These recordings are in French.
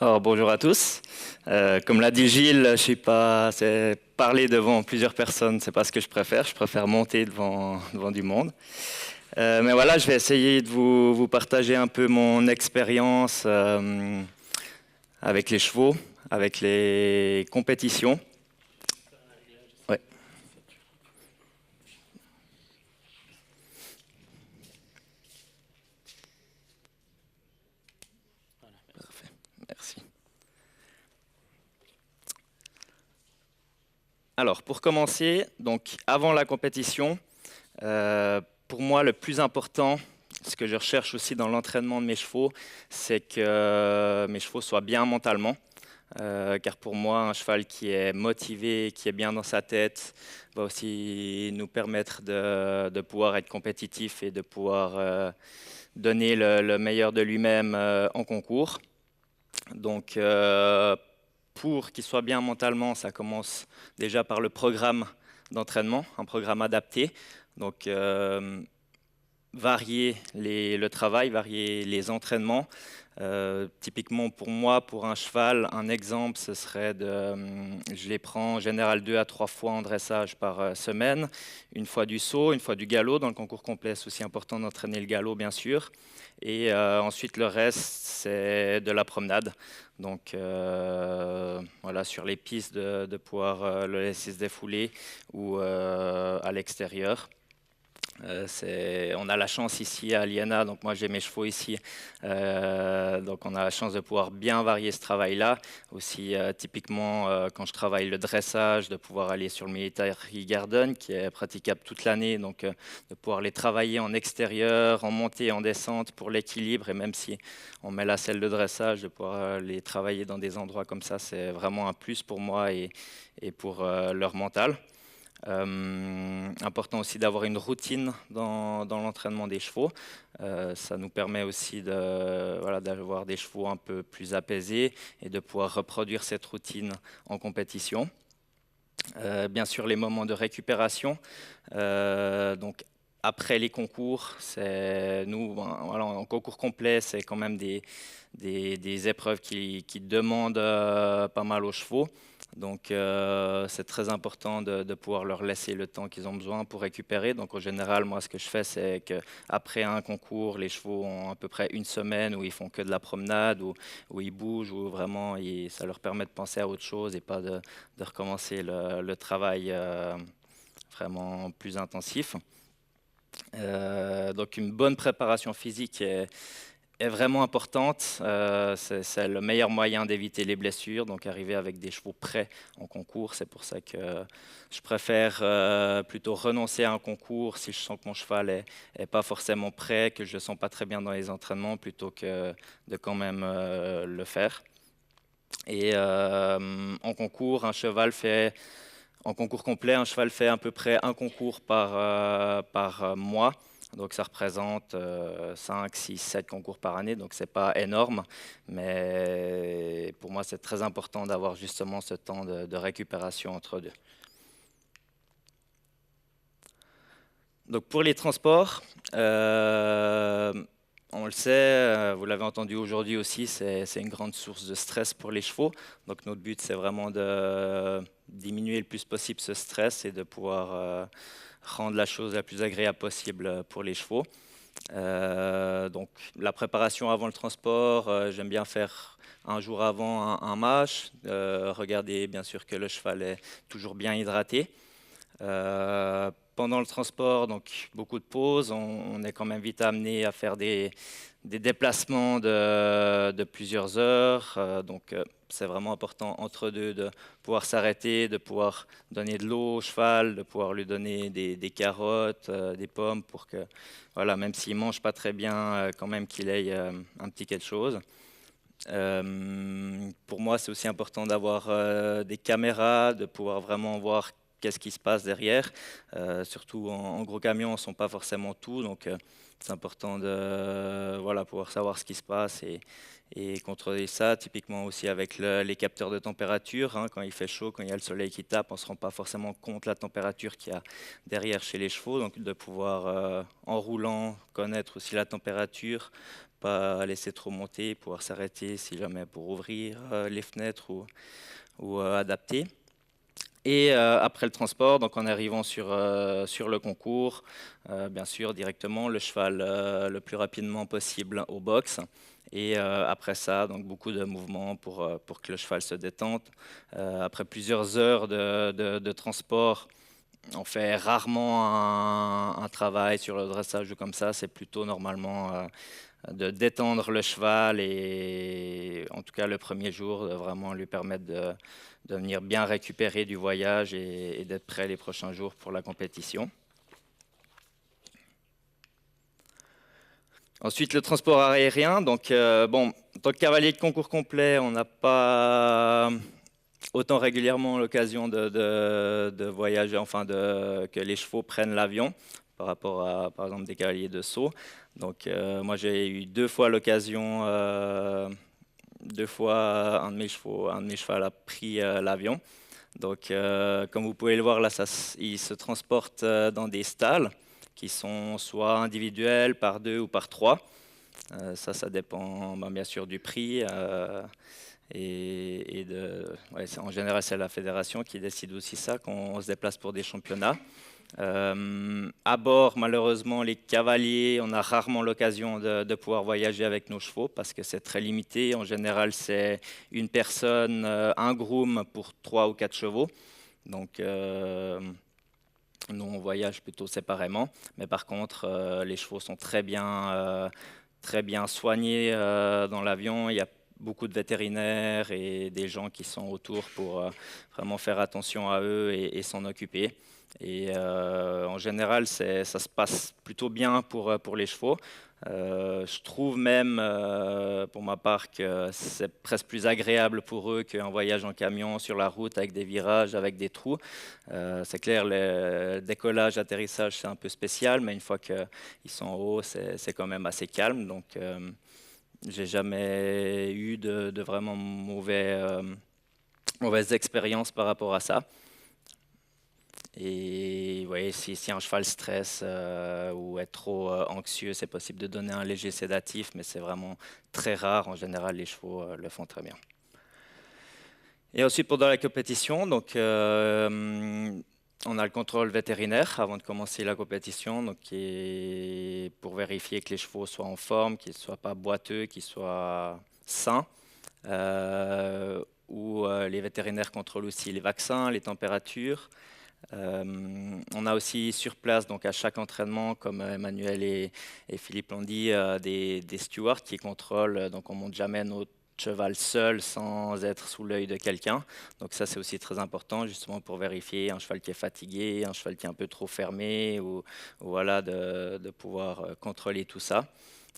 Alors, bonjour à tous. Comme l'a dit Gilles, je suis pas, parler devant plusieurs personnes, c'est pas ce que je préfère. Je préfère monter devant du monde. Mais voilà, je vais essayer de vous partager un peu mon expérience avec les chevaux, avec les compétitions. Ouais, parfait, merci. Alors, pour commencer, donc avant la compétition, pour moi, le plus important, ce que je recherche aussi dans l'entraînement de mes chevaux, c'est que mes chevaux soient bien mentalement. Car pour moi, un cheval qui est motivé, qui est bien dans sa tête, va aussi nous permettre de pouvoir être compétitif et de pouvoir donner le meilleur de lui-même en concours. Donc, pour qu'il soit bien mentalement, ça commence déjà par le programme d'entraînement, un programme adapté. Donc, varier le travail, varier les entraînements. Typiquement pour moi, pour un cheval, un exemple, ce serait je les prends en général 2 à 3 fois en dressage par semaine, une fois du saut, une fois du galop. Dans le concours complet, c'est aussi important d'entraîner le galop, bien sûr. Et ensuite, le reste, c'est de la promenade. Donc voilà, sur les pistes, de pouvoir le laisser se défouler ou à l'extérieur. On a la chance ici à Liena, donc moi j'ai mes chevaux ici, donc on a la chance de pouvoir bien varier ce travail-là. Aussi typiquement quand je travaille le dressage, de pouvoir aller sur le Military Garden qui est praticable toute l'année, donc de pouvoir les travailler en extérieur, en montée et en descente pour l'équilibre, et même si on met la selle de dressage, de pouvoir les travailler dans des endroits comme ça, c'est vraiment un plus pour moi et pour leur mental. Important aussi d'avoir une routine dans l'entraînement des chevaux. Ça nous permet aussi voilà, d'avoir des chevaux un peu plus apaisés et de pouvoir reproduire cette routine en compétition. Bien sûr, les moments de récupération. Donc, après les concours, voilà, en concours complet, c'est quand même des épreuves qui demandent pas mal aux chevaux. Donc, c'est très important de pouvoir leur laisser le temps qu'ils ont besoin pour récupérer. Donc, en général, moi, ce que je fais, c'est qu'après un concours, les chevaux ont à peu près une semaine où ils font que de la promenade, où ils bougent, où vraiment ça leur permet de penser à autre chose et pas de recommencer le travail vraiment plus intensif. Donc, une bonne préparation physique est vraiment importante. C'est le meilleur moyen d'éviter les blessures. Donc, arriver avec des chevaux prêts en concours, c'est pour ça que je préfère plutôt renoncer à un concours si je sens que mon cheval est pas forcément prêt, que je le sens pas très bien dans les entraînements, plutôt que de quand même le faire. Et en concours, en concours complet, un cheval fait à peu près un concours par mois. Donc ça représente 5, 6, 7 concours par année, donc c'est pas énorme, mais pour moi c'est très important d'avoir justement ce temps de récupération entre deux. Donc pour les transports, on le sait, vous l'avez entendu aujourd'hui aussi, c'est une grande source de stress pour les chevaux. Donc notre but c'est vraiment de diminuer le plus possible ce stress et de pouvoir rendre la chose la plus agréable possible pour les chevaux. Donc la préparation avant le transport, j'aime bien faire un jour avant un match, regarder bien sûr que le cheval est toujours bien hydraté. Pendant le transport, donc beaucoup de pauses, on est quand même vite amené à faire des déplacements de plusieurs heures. Donc c'est vraiment important entre deux de pouvoir s'arrêter, de pouvoir donner de l'eau au cheval, de pouvoir lui donner des carottes, des pommes pour que, voilà, même s'il mange pas très bien, quand même qu'il ait un petit quelque chose. Pour moi, c'est aussi important d'avoir des caméras, de pouvoir vraiment voir qu'est-ce qui se passe derrière. Surtout en gros camion, on ne sent pas forcément tout, donc c'est important de voilà, pouvoir savoir ce qui se passe et contrôler ça. Typiquement aussi avec les capteurs de température, hein, quand il fait chaud, quand il y a le soleil qui tape, on ne se rend pas forcément compte de la température qu'il y a derrière chez les chevaux, donc de pouvoir en roulant connaître aussi la température pas laisser trop monter, pouvoir s'arrêter si jamais pour ouvrir les fenêtres ou adapter. Et après le transport, donc en arrivant sur le concours, bien sûr directement le cheval le plus rapidement possible au box. Et après ça, donc beaucoup de mouvements pour que le cheval se détende. Après plusieurs heures de transport, on fait rarement un travail sur le dressage ou comme ça. C'est plutôt normalement de détendre le cheval et en tout cas le premier jour, de vraiment lui permettre de venir bien récupérer du voyage et d'être prêt les prochains jours pour la compétition. Ensuite, le transport aérien. Donc, bon, en tant que cavalier de concours complet, on n'a pas autant régulièrement l'occasion de voyager, enfin que les chevaux prennent l'avion par rapport à, par exemple, des cavaliers de saut. Donc, moi, j'ai eu 2 fois l'occasion, 2 fois un de mes chevaux a pris l'avion. Donc, comme vous pouvez le voir là, il se transporte dans des stalles qui sont soit individuels par 2 ou par 3. Ça dépend bien sûr du prix. En général, c'est la fédération qui décide aussi ça quand on se déplace pour des championnats. À bord, malheureusement, les cavaliers, on a rarement l'occasion de pouvoir voyager avec nos chevaux parce que c'est très limité. En général, c'est une personne, un groom pour 3 ou 4 chevaux. Donc, nous, on voyage plutôt séparément. Mais par contre, les chevaux sont très bien soignés dans l'avion. Il y a beaucoup de vétérinaires et des gens qui sont autour pour vraiment faire attention à eux et s'en occuper. Et en général, ça se passe plutôt bien pour les chevaux. Je trouve même, pour ma part, que c'est presque plus agréable pour eux qu'un voyage en camion sur la route avec des virages, avec des trous. C'est clair, le décollage, atterrissage, c'est un peu spécial, mais une fois qu'ils sont en haut, c'est quand même assez calme. Donc, j'ai jamais eu de vraiment mauvaises expériences par rapport à ça. Et ouais, si un cheval stresse ou est trop anxieux, c'est possible de donner un léger sédatif, mais c'est vraiment très rare. En général, les chevaux le font très bien. Et ensuite, pendant la compétition, donc, on a le contrôle vétérinaire avant de commencer la compétition, donc, pour vérifier que les chevaux soient en forme, qu'ils ne soient pas boiteux, qu'ils soient sains. Où les vétérinaires contrôlent aussi les vaccins, les températures. On a aussi sur place, donc à chaque entraînement, comme Emmanuel et Philippe l'ont dit, des stewards qui contrôlent. Donc on monte jamais notre cheval seul sans être sous l'œil de quelqu'un. Donc ça, c'est aussi très important, justement pour vérifier un cheval qui est fatigué, un cheval qui est un peu trop fermé, ou voilà, de pouvoir contrôler tout ça.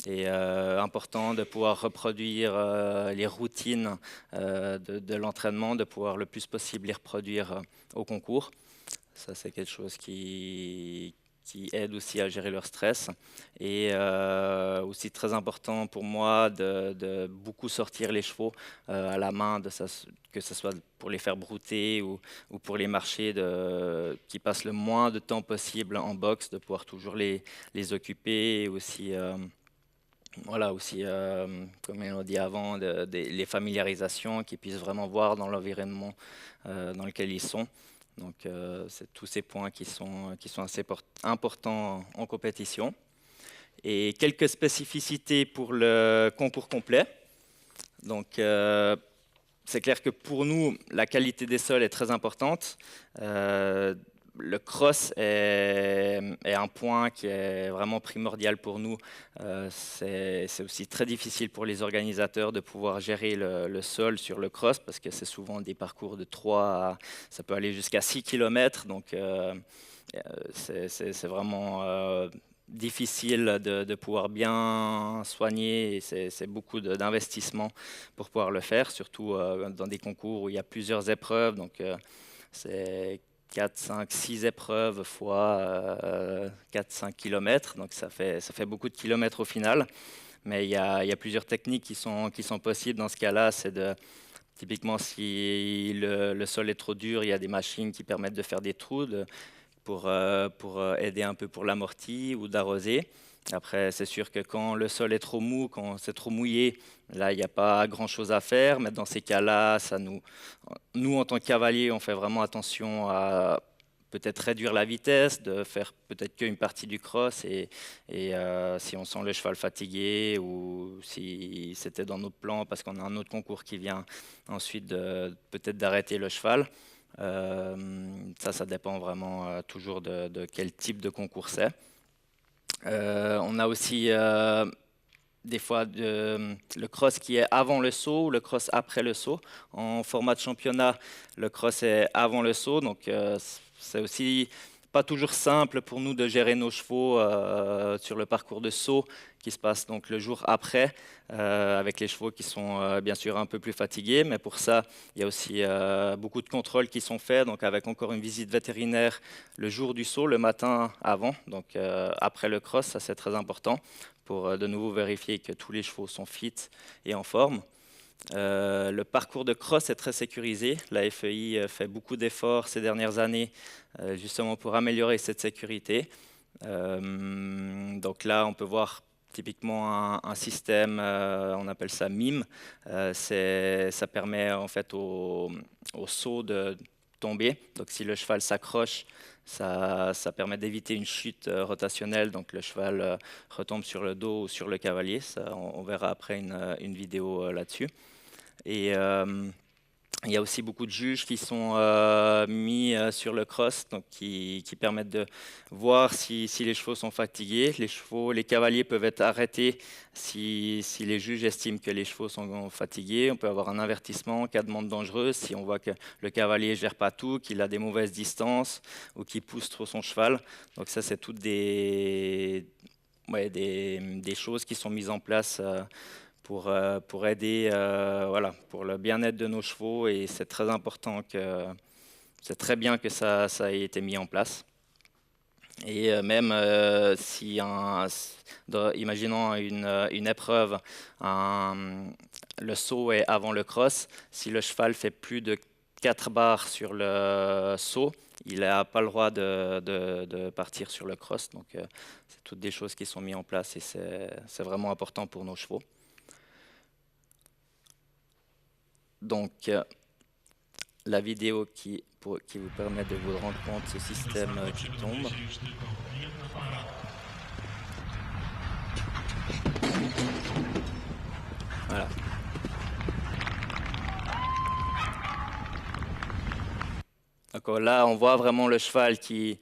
Et important de pouvoir reproduire les routines de l'entraînement, de pouvoir le plus possible les reproduire au concours. Ça, c'est quelque chose qui aide aussi à gérer leur stress. Et aussi très important pour moi de beaucoup sortir les chevaux à la main, que ce soit pour les faire brouter ou pour les marcher, qui passent le moins de temps possible en boxe, de pouvoir toujours les occuper. Et aussi, voilà, aussi, comme on dit avant, les familiarisations, qu'ils puissent vraiment voir dans l'environnement dans lequel ils sont. Donc, c'est tous ces points qui sont assez importants en compétition. Et quelques spécificités pour le concours complet. Donc, c'est clair que pour nous, la qualité des sols est très importante. Le cross est un point qui est vraiment primordial pour nous. C'est aussi très difficile pour les organisateurs de pouvoir gérer le sol sur le cross parce que c'est souvent des parcours de ça peut aller jusqu'à 6 km. Donc c'est vraiment difficile de pouvoir bien soigner et c'est beaucoup d'investissement pour pouvoir le faire, surtout dans des concours où il y a plusieurs épreuves. Donc c'est 4, 5, 6 épreuves fois 4-5 km, donc ça fait beaucoup de kilomètres au final. Mais il y a plusieurs techniques qui sont possibles dans ce cas-là. Typiquement, si le sol est trop dur, il y a des machines qui permettent de faire des trous pour aider un peu pour l'amorti ou d'arroser. Après, c'est sûr que quand le sol est trop mou, quand c'est trop mouillé, là, il n'y a pas grand-chose à faire. Mais dans ces cas-là, nous, en tant que cavalier, on fait vraiment attention à peut-être réduire la vitesse, de faire peut-être qu'une partie du cross. Et si on sent le cheval fatigué ou si c'était dans notre plan parce qu'on a un autre concours qui vient ensuite, peut-être d'arrêter le cheval. Ça dépend vraiment toujours de quel type de concours c'est. On a aussi des fois le cross qui est avant le saut ou le cross après le saut. En format de championnat, le cross est avant le saut, donc c'est aussi pas toujours simple pour nous de gérer nos chevaux sur le parcours de saut qui se passe donc le jour après, avec les chevaux qui sont bien sûr un peu plus fatigués, mais pour ça, il y a aussi beaucoup de contrôles qui sont faits, donc avec encore une visite vétérinaire le jour du saut, le matin avant, donc après le cross, ça c'est très important pour de nouveau vérifier que tous les chevaux sont fit et en forme. Le parcours de cross est très sécurisé. La FEI fait beaucoup d'efforts ces dernières années justement pour améliorer cette sécurité. Donc là, on peut voir typiquement un système, on appelle ça MIM. Ça permet en fait au saut de tomber. Donc si le cheval s'accroche, ça permet d'éviter une chute rotationnelle, donc le cheval retombe sur le dos ou sur le cavalier. Ça, on verra après une vidéo là-dessus. Et il y a aussi beaucoup de juges qui sont mis sur le cross, donc qui permettent de voir si les chevaux sont fatigués. Les cavaliers peuvent être arrêtés si les juges estiment que les chevaux sont fatigués. On peut avoir un avertissement en cas de monte dangereuse si on voit que le cavalier ne gère pas tout, qu'il a des mauvaises distances ou qu'il pousse trop son cheval. Donc ça, c'est toutes des choses qui sont mises en place pour aider voilà, pour le bien-être de nos chevaux, et c'est très important c'est très bien que ça ait été mis en place. Et même si imaginons une épreuve, le saut est avant le cross, si le cheval fait plus de 4 barres sur le saut, il n'a pas le droit de partir sur le cross. Donc c'est toutes des choses qui sont mises en place et c'est vraiment important pour nos chevaux. Donc, la vidéo qui vous permet de vous rendre compte de ce système qui tombe. Voilà. Donc là, on voit vraiment le cheval qui...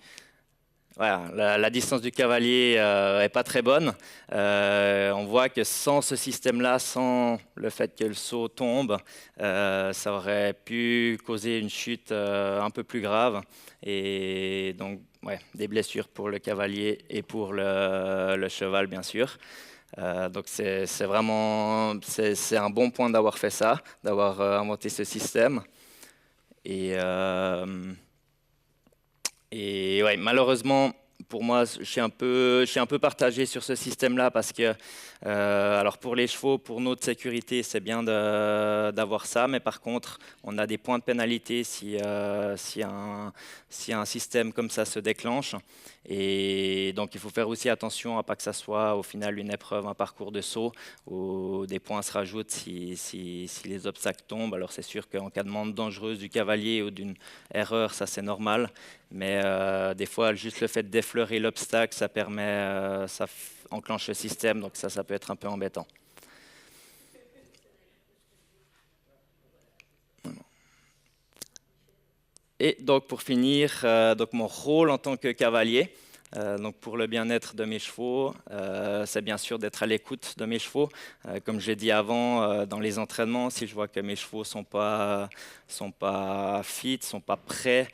Voilà, la distance du cavalier est pas très bonne. On voit que sans ce système-là, sans le fait que le saut tombe, ça aurait pu causer une chute un peu plus grave. Et donc, des blessures pour le cavalier et pour le cheval, bien sûr. Donc c'est vraiment un bon point d'avoir fait ça, d'avoir inventé ce système. Et ouais, malheureusement, pour moi, je suis un peu partagé sur ce système-là parce que, alors pour les chevaux, pour notre sécurité, c'est bien d'avoir ça, mais par contre, on a des points de pénalité si un système comme ça se déclenche. Et donc, il faut faire aussi attention à pas que ça soit au final une épreuve, un parcours de saut où des points se rajoutent si les obstacles tombent. Alors, c'est sûr qu'en cas de monte dangereuse du cavalier ou d'une erreur, ça c'est normal. Mais des fois, juste le fait d'effleurer l'obstacle, ça permet, ça enclenche le système, donc ça peut être un peu embêtant. Et donc pour finir, donc mon rôle en tant que cavalier, donc pour le bien-être de mes chevaux, c'est bien sûr d'être à l'écoute de mes chevaux. Comme j'ai dit avant, dans les entraînements, si je vois que mes chevaux sont pas fit, sont pas prêts,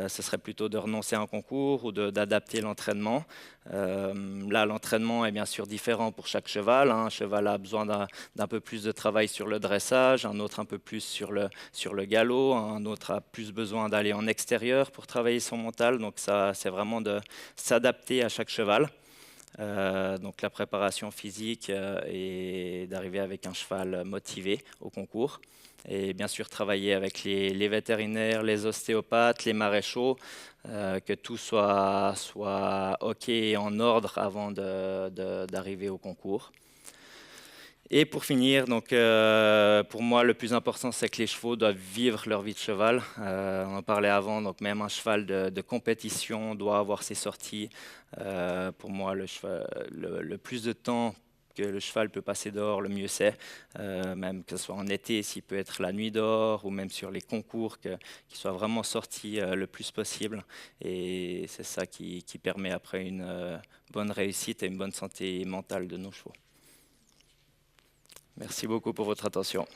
ce serait plutôt de renoncer à un concours ou d'adapter l'entraînement. Là, l'entraînement est bien sûr différent pour chaque cheval. Un cheval a besoin d'un peu plus de travail sur le dressage, un autre un peu plus sur le galop, un autre a plus besoin d'aller en extérieur pour travailler son mental. Donc ça, c'est vraiment de s'adapter à chaque cheval. Donc la préparation physique et d'arriver avec un cheval motivé au concours. Et bien sûr travailler avec les vétérinaires, les ostéopathes, les maréchaux, que tout soit OK et en ordre avant d'arriver au concours. Et pour finir, donc, pour moi, le plus important, c'est que les chevaux doivent vivre leur vie de cheval. On en parlait avant, donc même un cheval de compétition doit avoir ses sorties. Pour moi, le plus de temps que le cheval peut passer dehors, le mieux c'est. Même que ce soit en été, s'il peut être la nuit dehors, ou même sur les concours, qu'il soit vraiment sorti le plus possible. Et c'est ça qui permet après une bonne réussite et une bonne santé mentale de nos chevaux. Merci beaucoup pour votre attention.